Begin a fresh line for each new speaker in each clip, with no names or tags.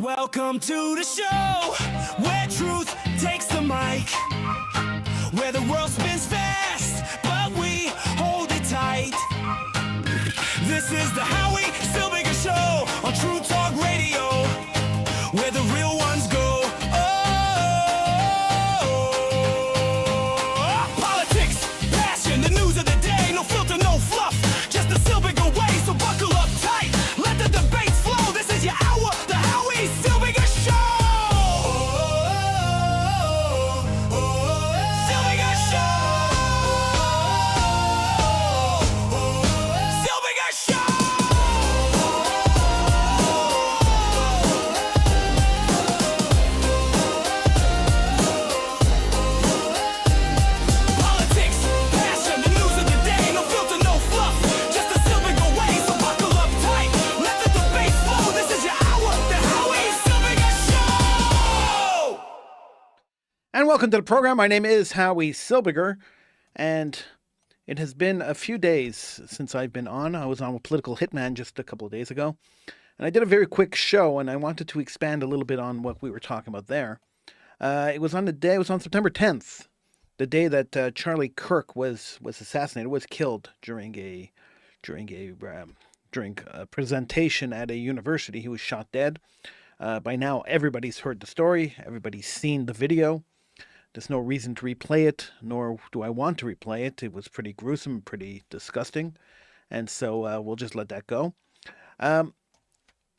Welcome to the show where truth takes the mic, where the world spins fast, but we hold it tight. This is the Howie Silbiger Show on True Talk Radio, where the real ones go. Oh, politics, passion, the news of the day, no filter, no fluff, just the Silbiger way. So buckle up tight, let the debates flow. This is your hour, the Howie Silbiger Show. Silbiger Show. Silbiger Show. Politics, passion, the news of the day, no filter, no fluff, just the Silbiger way. So buckle up tight, let the debates flow. This is your hour, the Howie Silbiger Show.
And welcome to the program. My name is Howie Silbiger, and it has been a few days since I've been on. I was on with Political Hitman just a couple of days ago, and I did a very quick show, and I wanted to expand a little bit on what we were talking about there. It was on September 10th, the day that Charlie Kirk was assassinated, was killed during a presentation at a university. He was shot dead. By now, everybody's heard the story. Everybody's seen the video. There's no reason to replay it, nor do I want to replay it. It was pretty gruesome, pretty disgusting, and so we'll just let that go. And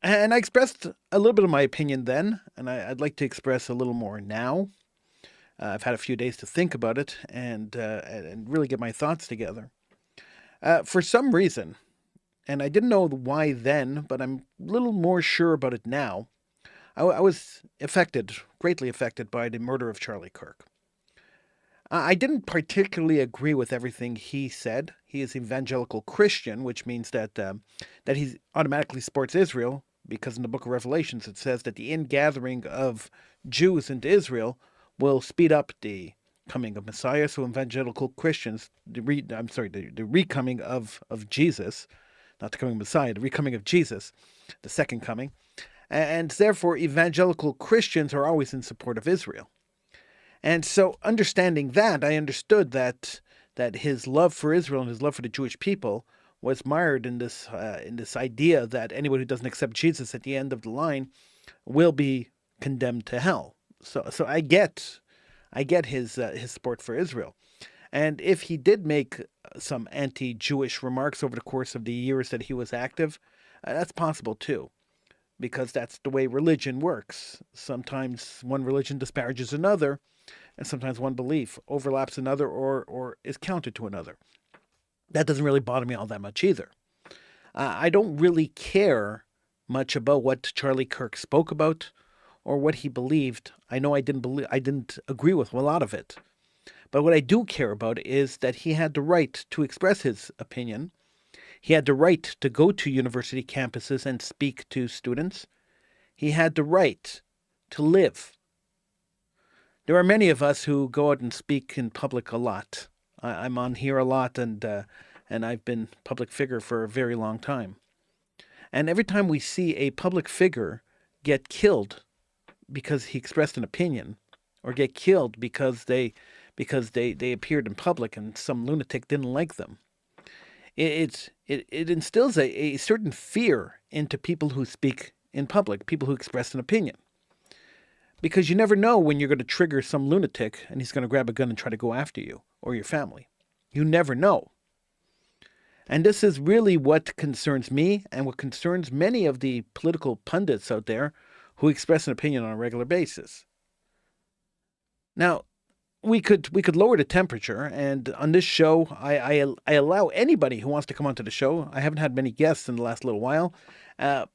I expressed a little bit of my opinion then, and I'd like to express a little more now. I've had a few days to think about it and really get my thoughts together. For some reason, and I didn't know why then, but I'm a little more sure about it now, I was greatly affected by the murder of Charlie Kirk. I didn't particularly agree with everything he said. He is evangelical Christian, which means that he automatically supports Israel, because in the book of Revelations it says that the ingathering of Jews into Israel will speed up the coming of Messiah. So evangelical Christians, the recoming of Jesus, not the coming of Messiah, the recoming of Jesus, the second coming. And therefore, evangelical Christians are always in support of Israel. And so, understanding that, I understood that his love for Israel and his love for the Jewish people was mired in this idea that anyone who doesn't accept Jesus at the end of the line will be condemned to hell. So I get his support for Israel. And if he did make some anti-Jewish remarks over the course of the years that he was active, that's possible too. Because that's the way religion works. Sometimes one religion disparages another, and sometimes one belief overlaps another or is counter to another. That doesn't really bother me all that much either. I don't really care much about what Charlie Kirk spoke about or what he believed. I know I didn't agree with a lot of it. But what I do care about is that he had the right to express his opinion. He had the right to go to university campuses and speak to students. He had the right to live. There are many of us who go out and speak in public a lot. I'm on here a lot, and I've been a public figure for a very long time. And every time we see a public figure get killed because he expressed an opinion, or get killed because they appeared in public and some lunatic didn't like them, it instills a certain fear into people who speak in public, people who express an opinion. Because you never know when you're going to trigger some lunatic and he's going to grab a gun and try to go after you or your family. You never know. And this is really what concerns me and what concerns many of the political pundits out there who express an opinion on a regular basis. Now, we could lower the temperature, and on this show, I allow anybody who wants to come onto the show. I haven't had many guests in the last little while, and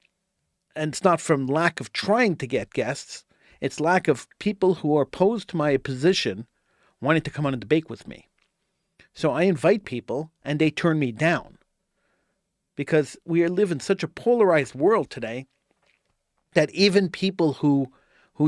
it's not from lack of trying to get guests. It's lack of people who are opposed to my position wanting to come on and debate with me. So I invite people, and they turn me down, because we live in such a polarized world today that even people who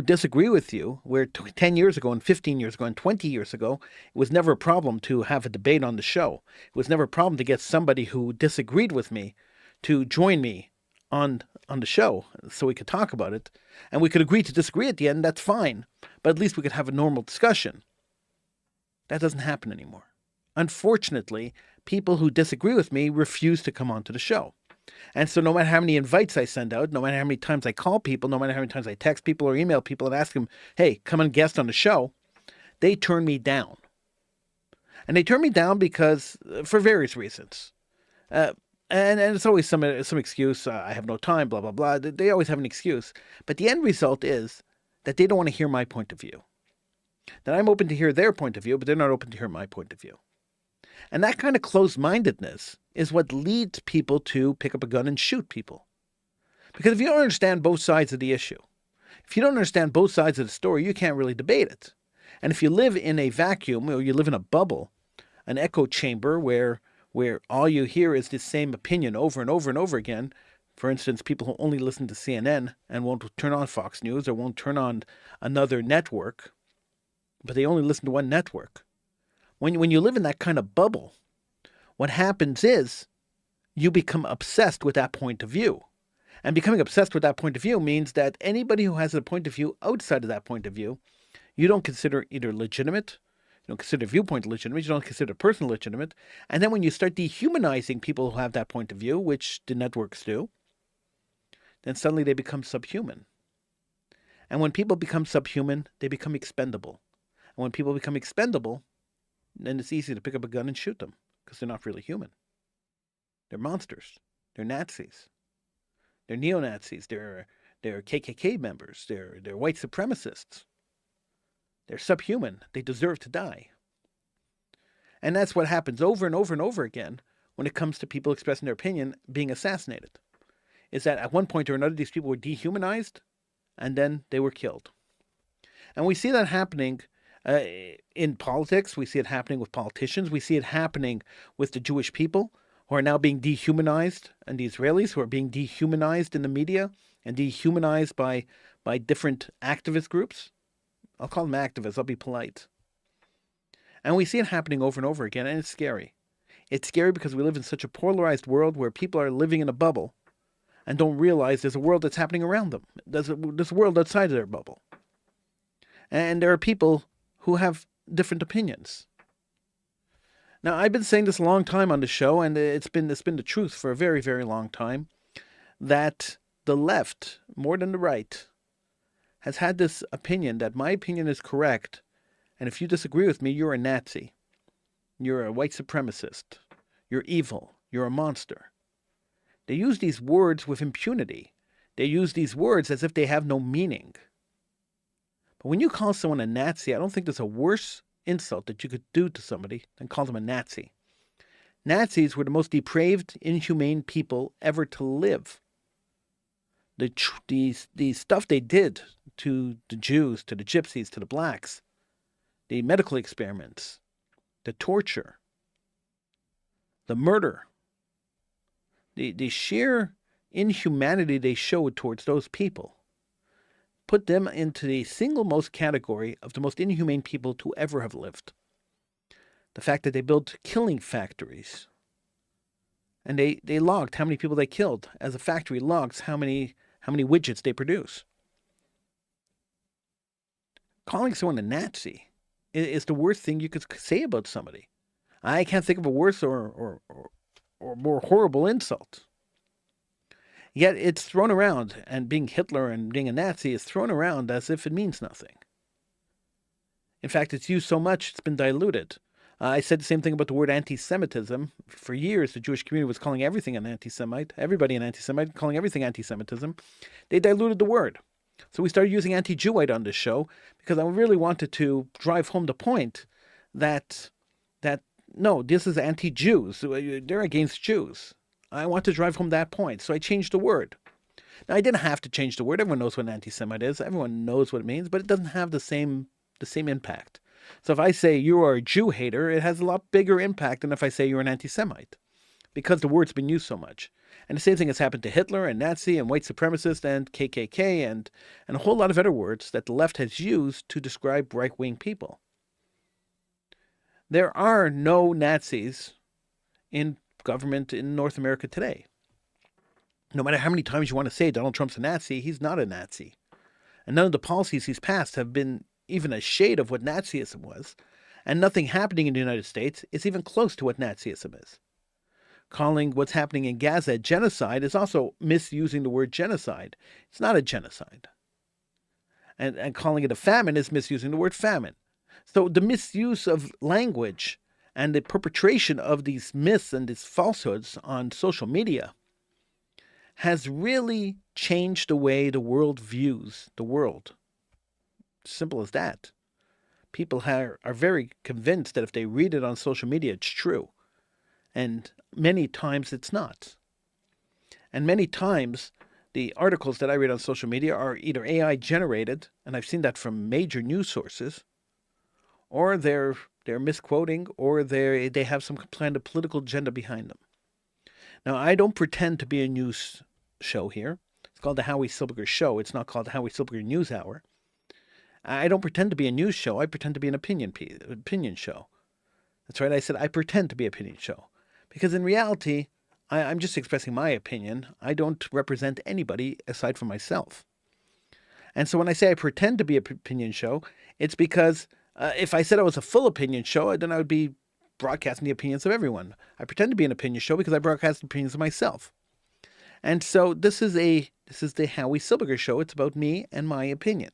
disagree with you, where 10 years ago and 15 years ago and 20 years ago, it was never a problem to have a debate on the show. It was never a problem to get somebody who disagreed with me to join me on the show so we could talk about it, and we could agree to disagree at the end. That's fine, but at least we could have a normal discussion. That doesn't happen anymore. Unfortunately, people who disagree with me refuse to come onto the show. And so no matter how many invites I send out, no matter how many times I call people, no matter how many times I text people or email people and ask them, hey, come and guest on the show, they turn me down. And they turn me down because, for various reasons. And it's always some excuse, I have no time, blah, blah, blah. They always have an excuse. But the end result is that they don't want to hear my point of view. That I'm open to hear their point of view, but they're not open to hear my point of view. And that kind of closed-mindedness is what leads people to pick up a gun and shoot people. Because if you don't understand both sides of the issue, if you don't understand both sides of the story, you can't really debate it. And if you live in a vacuum, or you live in a bubble, an echo chamber where all you hear is the same opinion over and over and over again, for instance, people who only listen to CNN and won't turn on Fox News or won't turn on another network, but they only listen to one network. When you live in that kind of bubble, what happens is you become obsessed with that point of view. And becoming obsessed with that point of view means that anybody who has a point of view outside of that point of view, you don't consider either legitimate, you don't consider viewpoint legitimate, you don't consider person legitimate. And then when you start dehumanizing people who have that point of view, which the networks do, then suddenly they become subhuman. And when people become subhuman, they become expendable. And when people become expendable, then it's easy to pick up a gun and shoot them because they're not really human. They're monsters. They're Nazis. They're neo-Nazis. They're KKK members. They're white supremacists. They're subhuman. They deserve to die. And that's what happens over and over and over again when it comes to people expressing their opinion being assassinated. Is that at one point or another, these people were dehumanized and then they were killed. And we see that happening in politics. We see it happening with politicians. We see it happening with the Jewish people who are now being dehumanized, and the Israelis who are being dehumanized in the media and dehumanized by different activist groups. I'll call them activists. I'll be polite. And we see it happening over and over again, and it's scary. It's scary because we live in such a polarized world where people are living in a bubble and don't realize there's a world that's happening around them. There's a world outside of their bubble. And there are people who have different opinions. Now, I've been saying this a long time on the show, and it's been the truth for a very, very long time, that the left, more than the right, has had this opinion that my opinion is correct, and if you disagree with me, you're a Nazi. You're a white supremacist. You're evil. You're a monster. They use these words with impunity. They use these words as if they have no meaning. But when you call someone a Nazi, I don't think there's a worse insult that you could do to somebody than call them a Nazi. Nazis were the most depraved, inhumane people ever to live. The stuff they did to the Jews, to the Gypsies, to the blacks, the medical experiments, the torture, the murder, the sheer inhumanity they showed towards those people, put them into the single most category of the most inhumane people to ever have lived. The fact that they built killing factories, and they logged how many people they killed as a factory logs how many widgets they produce. Calling someone a Nazi is the worst thing you could say about somebody. I can't think of a worse or more horrible insult. Yet it's thrown around, and being Hitler and being a Nazi is thrown around as if it means nothing. In fact, it's used so much, it's been diluted. I said the same thing about the word anti-Semitism. For years, the Jewish community was calling everything an anti-Semite, everybody an anti-Semite, calling everything anti-Semitism. They diluted the word. So we started using anti-Jewite on this show because I really wanted to drive home the point that no, this is anti-Jews. They're against Jews. I want to drive home that point, so I changed the word. Now, I didn't have to change the word. Everyone knows what an anti-Semite is. Everyone knows what it means, but it doesn't have the same impact. So if I say you are a Jew hater, it has a lot bigger impact than if I say you're an anti-Semite, because the word's been used so much. And the same thing has happened to Hitler and Nazi and white supremacist and KKK and a whole lot of other words that the left has used to describe right-wing people. There are no Nazis in government in North America today. No matter how many times you want to say Donald Trump's a Nazi, he's not a Nazi. And none of the policies he's passed have been even a shade of what Nazism was. And nothing happening in the United States is even close to what Nazism is. Calling what's happening in Gaza genocide is also misusing the word genocide. It's not a genocide. And calling it a famine is misusing the word famine. So the misuse of language and the perpetration of these myths and these falsehoods on social media has really changed the way the world views the world. Simple as that. People are very convinced that if they read it on social media, it's true. And many times it's not. And many times the articles that I read on social media are either AI generated, and I've seen that from major news sources, or they're misquoting, or they have some kind of political agenda behind them. Now, I don't pretend to be a news show here. It's called the Howie Silbiger Show. It's not called the Howie Silbiger News Hour. I don't pretend to be a news show. I pretend to be an opinion show. That's right. I said I pretend to be an opinion show. Because in reality, I'm just expressing my opinion. I don't represent anybody aside from myself. And so when I say I pretend to be an opinion show, it's because if I said I was a full opinion show, then I would be broadcasting the opinions of everyone. I pretend to be an opinion show because I broadcast the opinions of myself. And so this is the Howie Silbiger Show. It's about me and my opinion.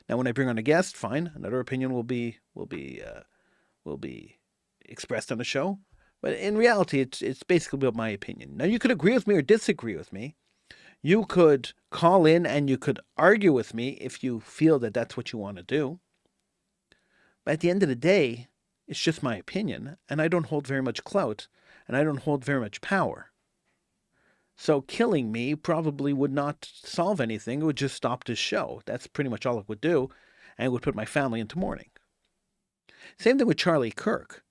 Now, when I bring on a guest, fine, another opinion will be expressed on the show. But in reality, it's basically about my opinion. Now, you could agree with me or disagree with me. You could call in and you could argue with me if you feel that that's what you want to do. But at the end of the day, it's just my opinion, and I don't hold very much clout, and I don't hold very much power. So killing me probably would not solve anything. It would just stop this show. That's pretty much all it would do, and it would put my family into mourning. Same thing with Charlie Kirk.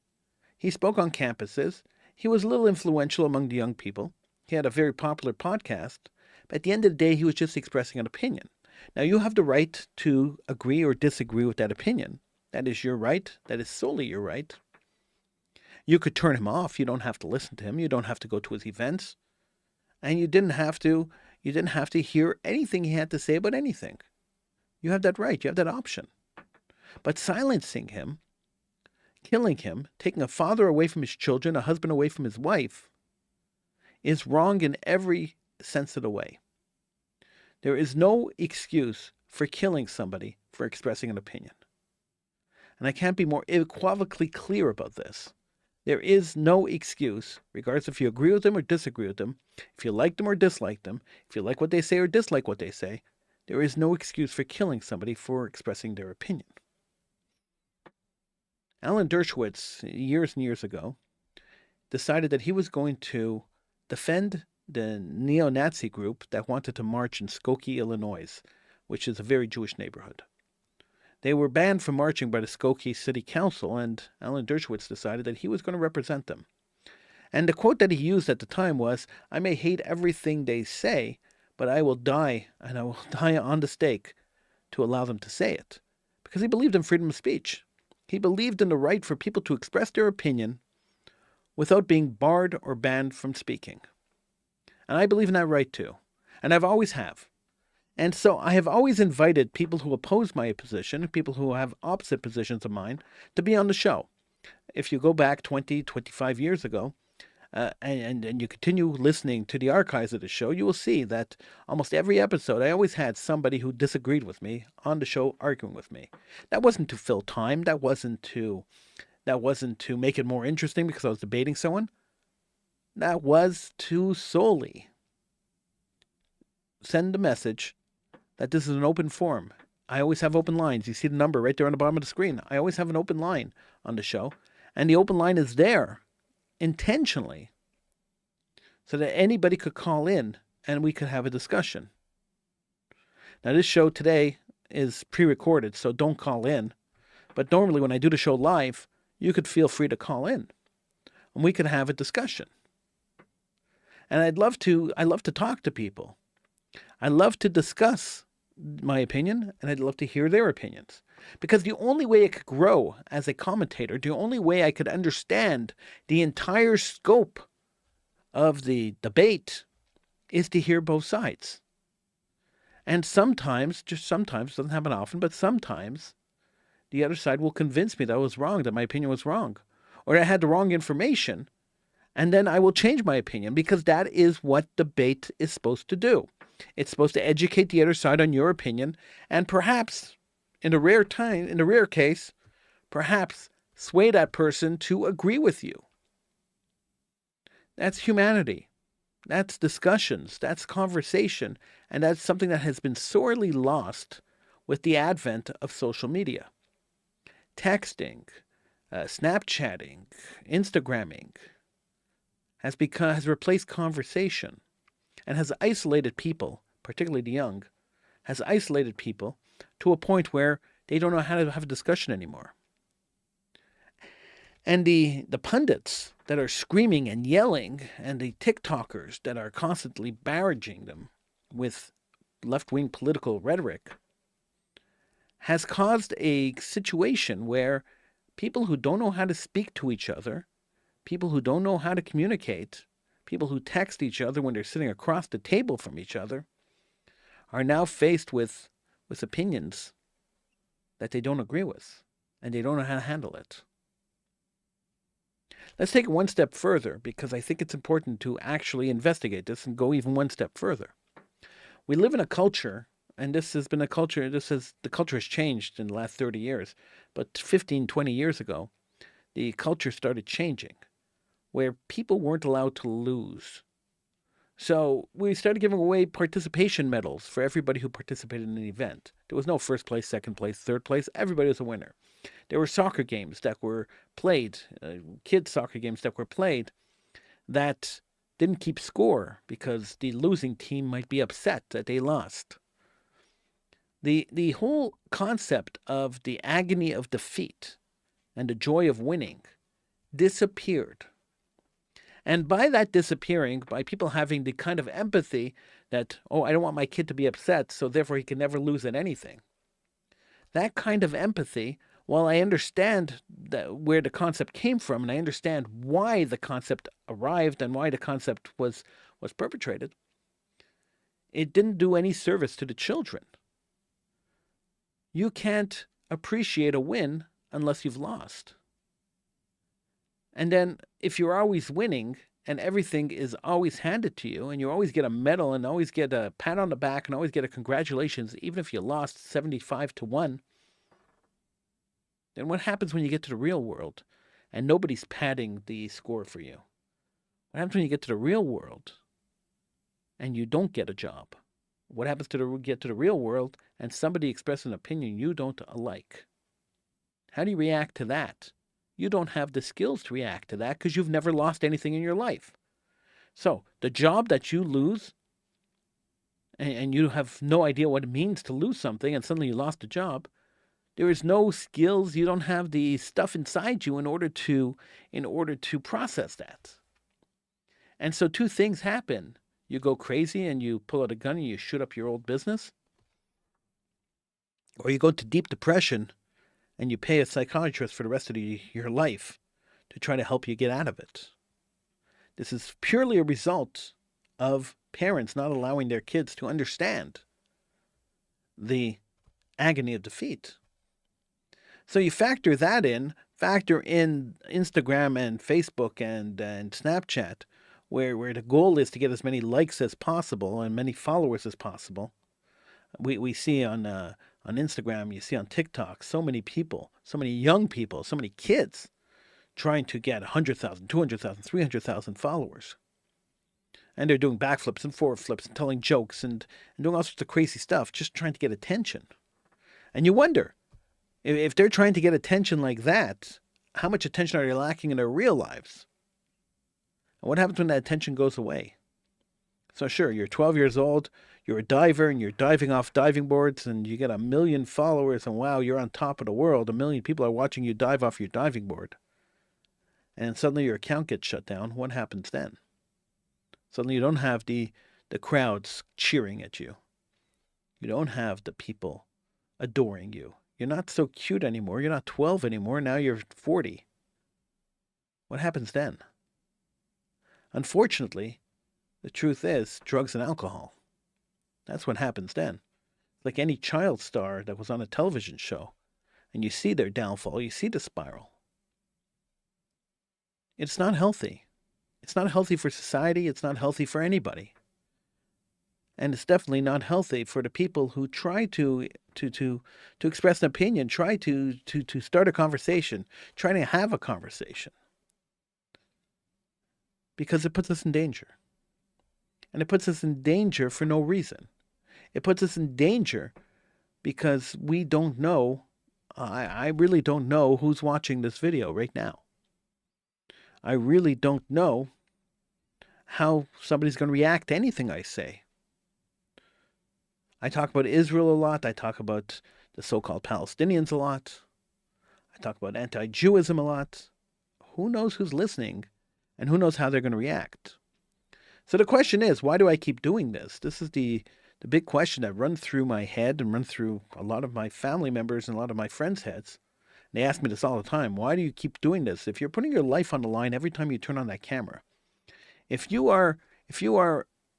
He spoke on campuses. He was a little influential among the young people. He had a very popular podcast. But at the end of the day, he was just expressing an opinion. Now, you have the right to agree or disagree with that opinion. That is your right. That is solely your right. You could turn him off. You don't have to listen to him. You don't have to go to his events. And you didn't have to hear anything he had to say about anything. You have that right. You have that option. But silencing him, killing him, taking a father away from his children, a husband away from his wife, is wrong in every sense of the way. There is no excuse for killing somebody for expressing an opinion. And I can't be more unequivocally clear about this. There is no excuse, regardless if you agree with them or disagree with them, if you like them or dislike them, if you like what they say or dislike what they say, there is no excuse for killing somebody for expressing their opinion. Alan Dershowitz, years and years ago, decided that he was going to defend the neo-Nazi group that wanted to march in Skokie, Illinois, which is a very Jewish neighborhood. They were banned from marching by the Skokie City Council, and Alan Dershowitz decided that he was going to represent them. And the quote that he used at the time was, "I may hate everything they say, but I will die, and I will die on the stake to allow them to say it." Because he believed in freedom of speech. He believed in the right for people to express their opinion without being barred or banned from speaking. And I believe in that right too. And I've always have. And so I have always invited people who oppose my position, people who have opposite positions of mine, to be on the show. If you go back 20, 25 years ago, and you continue listening to the archives of the show, you will see that almost every episode I always had somebody who disagreed with me on the show arguing with me. That wasn't to fill time. That wasn't to make it more interesting because I was debating someone. That was to solely send a message that this is an open forum. I always have open lines. You see the number right there on the bottom of the screen. I always have an open line on the show. And the open line is there intentionally so that anybody could call in and we could have a discussion. Now, this show today is pre-recorded, so don't call in. But normally when I do the show live, you could feel free to call in and we could have a discussion. And I love to talk to people. I love to discuss my opinion, and I'd love to hear their opinions. Because the only way I could grow as a commentator, the only way I could understand the entire scope of the debate is to hear both sides. And sometimes, just sometimes, doesn't happen often, but sometimes the other side will convince me that I was wrong, that my opinion was wrong, or I had the wrong information, and then I will change my opinion, because that is what debate is supposed to do. It's supposed to educate the other side on your opinion, and perhaps, in a rare case, perhaps sway that person to agree with you. That's humanity. That's discussions. That's conversation. And that's something that has been sorely lost with the advent of social media. Texting, Snapchatting, Instagramming has replaced conversation and has isolated people, particularly the young, has isolated people to a point where they don't know how to have a discussion anymore. And the pundits that are screaming and yelling, and the TikTokers that are constantly barraging them with left-wing political rhetoric, has caused a situation where people who don't know how to speak to each other, people who don't know how to communicate, people who text each other when they're sitting across the table from each other, are now faced with opinions that they don't agree with, and they don't know how to handle it. Let's take it one step further, because I think it's important to actually investigate this and go even one step further. We live in a culture, and the culture has changed in the last 30 years, but 15, 20 years ago, the culture started changing, where people weren't allowed to lose. So we started giving away participation medals for everybody who participated in an event. There was no first place, second place, third place. Everybody was a winner. There were soccer games that were played, kids' soccer games that were played, that didn't keep score because the losing team might be upset that they lost. The whole concept of the agony of defeat and the joy of winning disappeared. And by that disappearing, by people having the kind of empathy that, oh, I don't want my kid to be upset, so therefore he can never lose at anything. That kind of empathy, while I understand where the concept came from, and I understand why the concept arrived and why the concept was perpetrated, it didn't do any service to the children. You can't appreciate a win unless you've lost. And then if you're always winning and everything is always handed to you and you always get a medal and always get a pat on the back and always get a congratulations, even if you lost 75-1, then what happens when you get to the real world and nobody's padding the score for you? What happens when you get to the real world and you don't get a job? What happens to get to the real world and somebody expresses an opinion you don't like? How do you react to that? You don't have the skills to react to that because you've never lost anything in your life. So the job that you lose, and you have no idea what it means to lose something, and suddenly you lost a job, there is no skills. You don't have the stuff inside you in order to process that. And so two things happen. You go crazy and you pull out a gun and you shoot up your old business, or you go to deep depression and you pay a psychiatrist for the rest of your life to try to help you get out of it. This is purely a result of parents not allowing their kids to understand the agony of defeat. So you factor in Instagram and Facebook and Snapchat, where the goal is to get as many likes as possible and many followers as possible. We see on Instagram, you see on TikTok, so many people, so many young people, so many kids trying to get 100,000, 200,000, 300,000 followers. And they're doing backflips and forward flips and telling jokes and doing all sorts of crazy stuff, just trying to get attention. And you wonder, if they're trying to get attention like that, how much attention are they lacking in their real lives? And what happens when that attention goes away? So sure, you're 12 years old, you're a diver, and you're diving off diving boards, and you get 1 million followers, and wow, you're on top of the world. 1 million people are watching you dive off your diving board. And suddenly your account gets shut down. What happens then? Suddenly you don't have the crowds cheering at you. You don't have the people adoring you. You're not so cute anymore. You're not 12 anymore. Now you're 40. What happens then? Unfortunately, The truth is drugs and alcohol. That's what happens then. Like any child star that was on a television show, and you see their downfall, you see the spiral. It's not healthy. It's not healthy for society. It's not healthy for anybody. And it's definitely not healthy for the people who try to express an opinion, try to start a conversation, try to have a conversation. Because it puts us in danger. And it puts us in danger for no reason. It puts us in danger because we don't know, I really don't know who's watching this video right now. I really don't know how somebody's going to react to anything I say. I talk about Israel a lot. I talk about the so-called Palestinians a lot. I talk about anti-Jewism a lot. Who knows who's listening and who knows how they're going to react? So the question is, why do I keep doing this? This is the big question that runs through my head and runs through a lot of my family members and a lot of my friends' heads. They ask me this all the time. Why do you keep doing this? If you're putting your life on the line every time you turn on that camera, if you are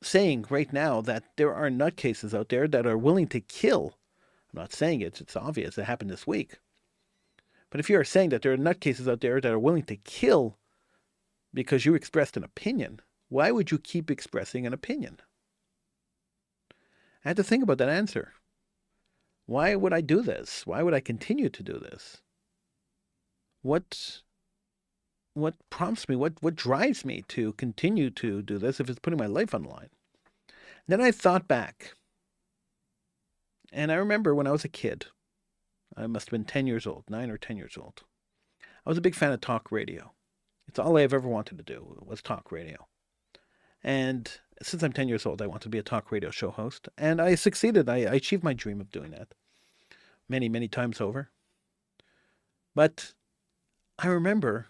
saying right now that there are nutcases out there that are willing to kill, I'm not saying it, it's obvious, it happened this week. But if you are saying that there are nutcases out there that are willing to kill because you expressed an opinion, why would you keep expressing an opinion? I had to think about that answer. Why would I do this? Why would I continue to do this? What prompts me? What drives me to continue to do this if it's putting my life on the line? And then I thought back. And I remember when I was a kid, I must have been 10 years old, 9 or 10 years old. I was a big fan of talk radio. It's all I've ever wanted to do was talk radio. And since I'm 10 years old, I want to be a talk radio show host. And I succeeded. I achieved my dream of doing that many, many times over. But I remember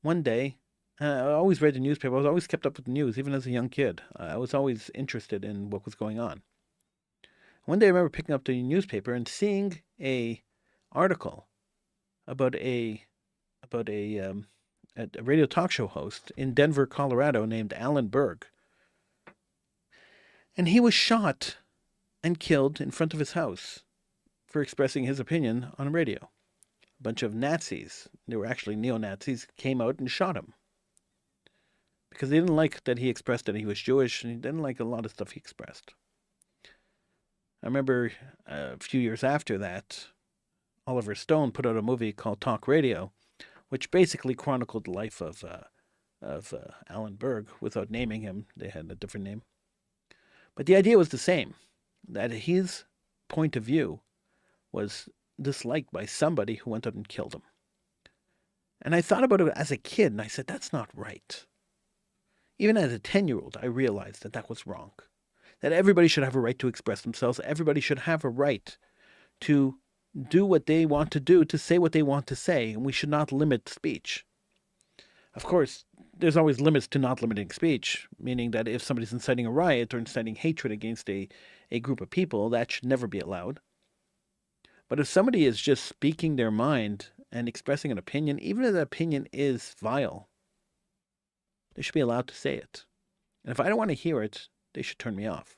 one day, I always read the newspaper. I was always kept up with the news, even as a young kid. I was always interested in what was going on. One day I remember picking up the newspaper and seeing a article about a radio talk show host in Denver, Colorado named Alan Berg. And he was shot and killed in front of his house for expressing his opinion on radio. A bunch of Nazis, they were actually neo-Nazis, came out and shot him. Because they didn't like that he expressed that he was Jewish, and he didn't like a lot of stuff he expressed. I remember a few years after that, Oliver Stone put out a movie called Talk Radio, which basically chronicled the life of Alan Berg without naming him. They had a different name. But the idea was the same, that his point of view was disliked by somebody who went out and killed him. And I thought about it as a kid, and I said, that's not right. Even as a 10-year-old, I realized that that was wrong. That everybody should have a right to express themselves. Everybody should have a right to do what they want to do, to say what they want to say, and we should not limit speech. Of course, there's always limits to not limiting speech, meaning that if somebody's inciting a riot or inciting hatred against a group of people, that should never be allowed. But if somebody is just speaking their mind and expressing an opinion, even if that opinion is vile, they should be allowed to say it. And if I don't want to hear it, they should turn me off.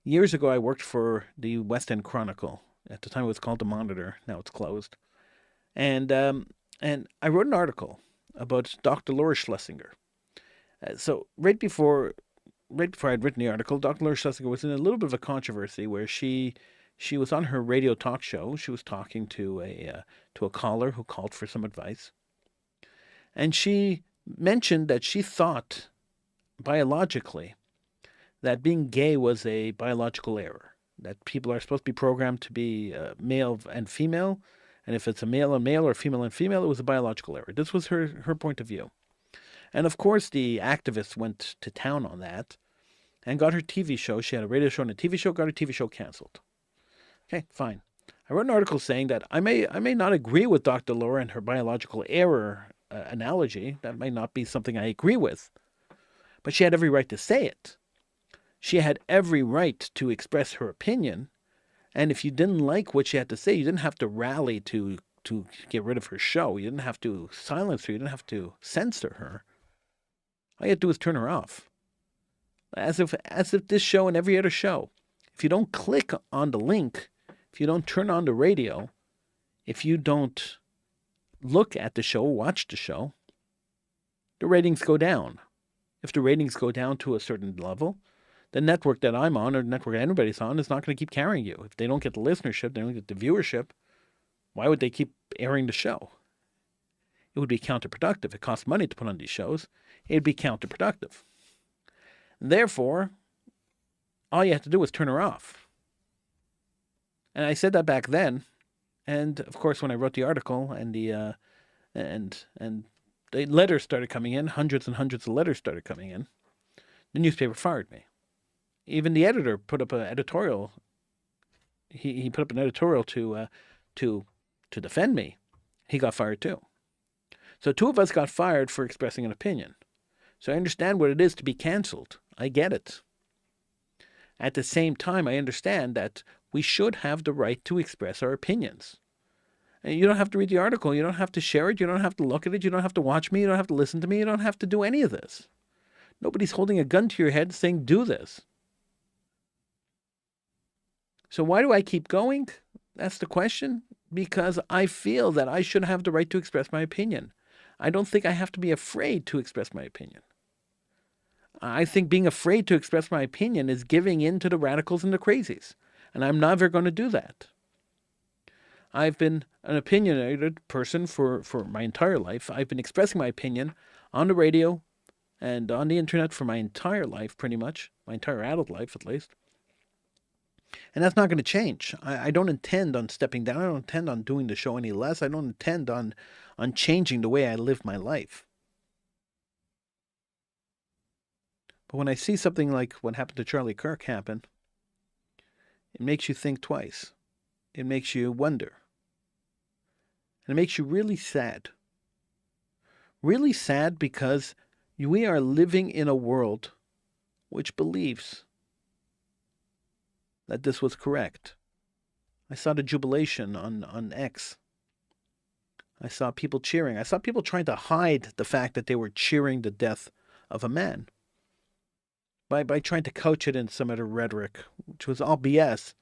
Years ago, I worked for the West End Chronicle. At the time, it was called The Monitor. Now it's closed. And I wrote an article about Dr. Laura Schlesinger. So right before I'd written the article, Dr. Laura Schlesinger was in a little bit of a controversy where she was on her radio talk show. She was talking to a caller who called for some advice. And she mentioned that she thought biologically that being gay was a biological error, that people are supposed to be programmed to be male and female, and if it's a male and male or female and female, it was a biological error. This was her point of view. And of course, the activists went to town on that and got her TV show. She had a radio show and a TV show, got her TV show canceled. Okay, fine. I wrote an article saying that I may not agree with Dr. Laura and her biological error analogy. That may not be something I agree with. But she had every right to say it. She had every right to express her opinion. And if you didn't like what she had to say, you didn't have to rally to get rid of her show. You didn't have to silence her. You didn't have to censor her. All you have to do is turn her off. As if this show and every other show, if you don't click on the link, if you don't turn on the radio, if you don't look at the show, watch the show, the ratings go down. If the ratings go down to a certain level, the network that I'm on or the network anybody's on is not going to keep carrying you. If they don't get the listenership, they don't get the viewership, why would they keep airing the show? It would be counterproductive. It costs money to put on these shows. It would be counterproductive. Therefore, all you have to do is turn her off. And I said that back then. And of course, when I wrote the article and the letters started coming in, hundreds and hundreds of letters started coming in, the newspaper fired me. Even the editor put up an editorial. He put up an editorial to defend me. He got fired too. So two of us got fired for expressing an opinion. So I understand what it is to be canceled. I get it. At the same time, I understand that we should have the right to express our opinions. And you don't have to read the article. You don't have to share it. You don't have to look at it. You don't have to watch me. You don't have to listen to me. You don't have to do any of this. Nobody's holding a gun to your head saying, do this. So why do I keep going? That's the question. Because I feel that I should have the right to express my opinion. I don't think I have to be afraid to express my opinion. I think being afraid to express my opinion is giving in to the radicals and the crazies. And I'm never going to do that. I've been an opinionated person for my entire life. I've been expressing my opinion on the radio and on the internet for my entire life, pretty much. My entire adult life, at least. And that's not going to change. I don't intend on stepping down. I don't intend on doing the show any less. I don't intend on changing the way I live my life. But when I see something like what happened to Charlie Kirk happen, it makes you think twice. It makes you wonder. And it makes you really sad. Really sad because we are living in a world which believes that this was correct. I saw the jubilation on X. I saw people cheering. I saw people trying to hide the fact that they were cheering the death of a man by trying to couch it in some other rhetoric, which was all BS.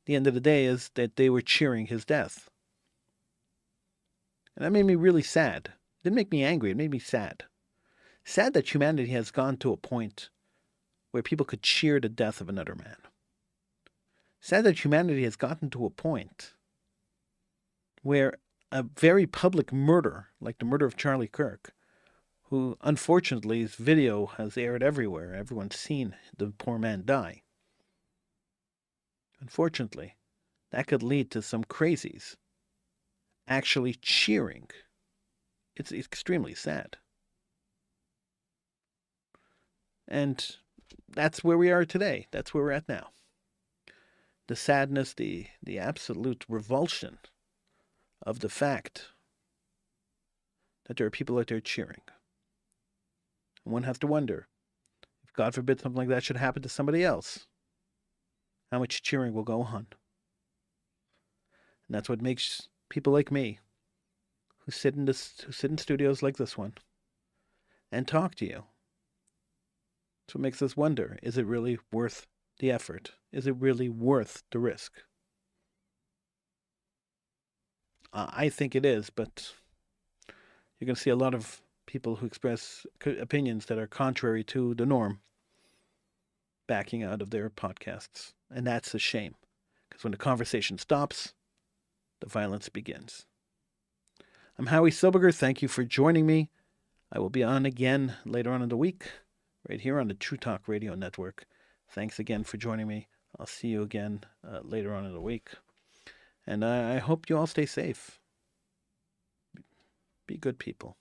The end of the day is that they were cheering his death. And that made me really sad. It didn't make me angry. It made me sad. Sad that humanity has gone to a point where people could cheer the death of another man. Sad that humanity has gotten to a point where a very public murder, like the murder of Charlie Kirk, who unfortunately his video has aired everywhere. Everyone's seen the poor man die. Unfortunately, that could lead to some crazies actually cheering. It's extremely sad. And that's where we are today. That's where we're at now. The sadness, the absolute revulsion of the fact that there are people out there cheering. And one has to wonder, if God forbid something like that should happen to somebody else, how much cheering will go on. And that's what makes people like me, who sit in studios like this one, and talk to you. That's what makes us wonder, is it really worth the effort? Is it really worth the risk? I think it is, but you're going to see a lot of people who express opinions that are contrary to the norm backing out of their podcasts. And that's a shame, because when the conversation stops, the violence begins. I'm Howie Silbiger. Thank you for joining me. I will be on again later on in the week, right here on the True Talk Radio Network. Thanks again for joining me. I'll see you again later on in the week. And I hope you all stay safe. Be good people.